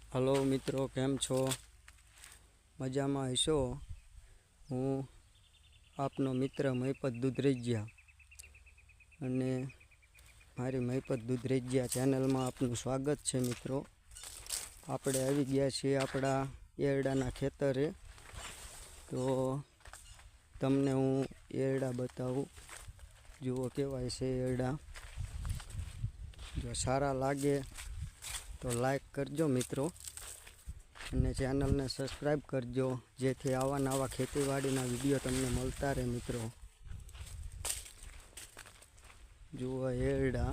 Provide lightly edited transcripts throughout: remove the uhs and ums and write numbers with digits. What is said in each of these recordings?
Hello મિત્રો, કેમ છો? મજામાં હશો? હું આપનો મિત્ર મહિપત દુધરેજિયા અને મારી મહિપત દુધરેજિયા ચેનલમાં આપનું સ્વાગત છે. મિત્રો, આપણે આવી ગયા છીએ આપણા એરડાના ખેતરે. તો તમને હું એરડા બતાવું. જુઓ કેવાય છે એરડા. જો સારા લાગે તો લાઈક કરજો મિત્રો, અને ચેનલને સબસ્ક્રાઈબ કરજો, જેથી આવા નવા ખેતીવાડીના વિડીયો તમને મળતા રહે. મિત્રો, જુઓ એરડા.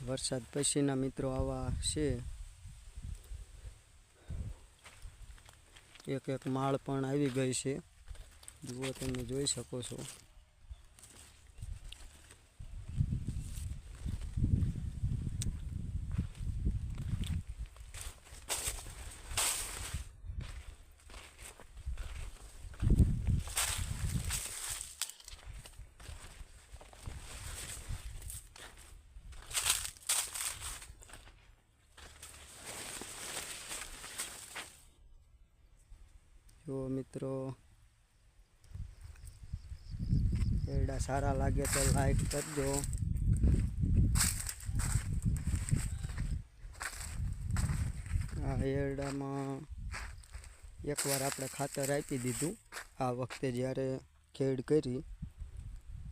વરસાદ પછીના મિત્રો આવા છે. એક એક માળ પણ આવી ગઈ છે. જુઓ, તમે જોઈ શકો છો. જો મિત્રો, એરડા સારા લાગે તો લાઈક કરજો. આ એરડામાં એકવાર આપણે ખાતર આપી દીધું. આ વખતે જ્યારે ખેડ કરી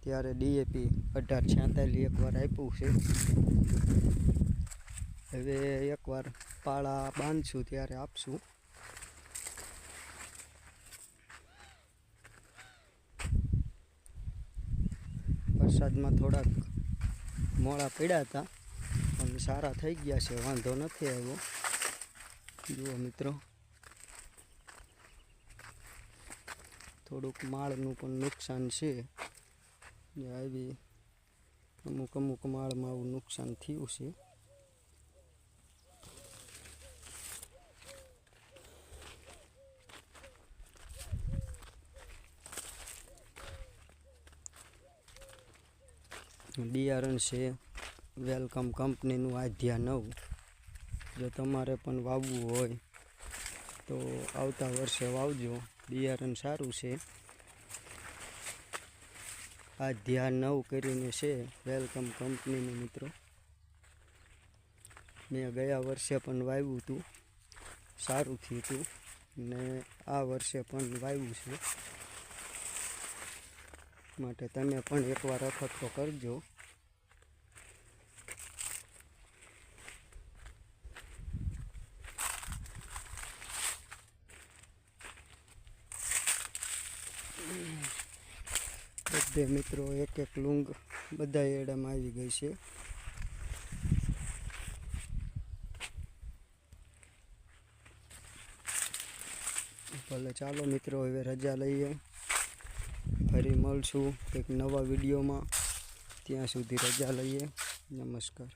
ત્યારે DAP 1846 એકવાર આપ્યું છે. હવે એકવાર પાળા બાંધશું ત્યારે આપશું. વરસાદમાં થોડાક મોડા પડ્યા હતા, પણ સારા થઈ ગયા છે, વાંધો નથી આવ્યો. જુઓ મિત્રો, થોડુંક માળનું પણ નુકસાન છે. આવી અમુક માળમાં આવું નુકસાન થયું છે. બિયારણ છે વેલકમ કંપનીનું આધ્યા 9. જો તમારે પણ વાવવું હોય તો આવતા વર્ષે વાવજો. બિયારણ સારું છે. આધ્યા 9 કરીને છે વેલકમ કંપનીનું. મિત્રો, મેં ગયા વર્ષે પણ વાવ્યું હતું, સારું થયું હતું, ને આ વર્ષે પણ વાવ્યું છે. માટે તમે પણ એકવાર અખતરો કરજો. બધે મિત્રો એક એક લૂંગ બધા એરડામાં આવી ગઈ છે. ભલે ચાલો મિત્રો, હવે રજા લઈએ. ફરી મળશું એક નવા વિડીયોમાં. ત્યાં સુધી રજા લઈએ. નમસ્કાર.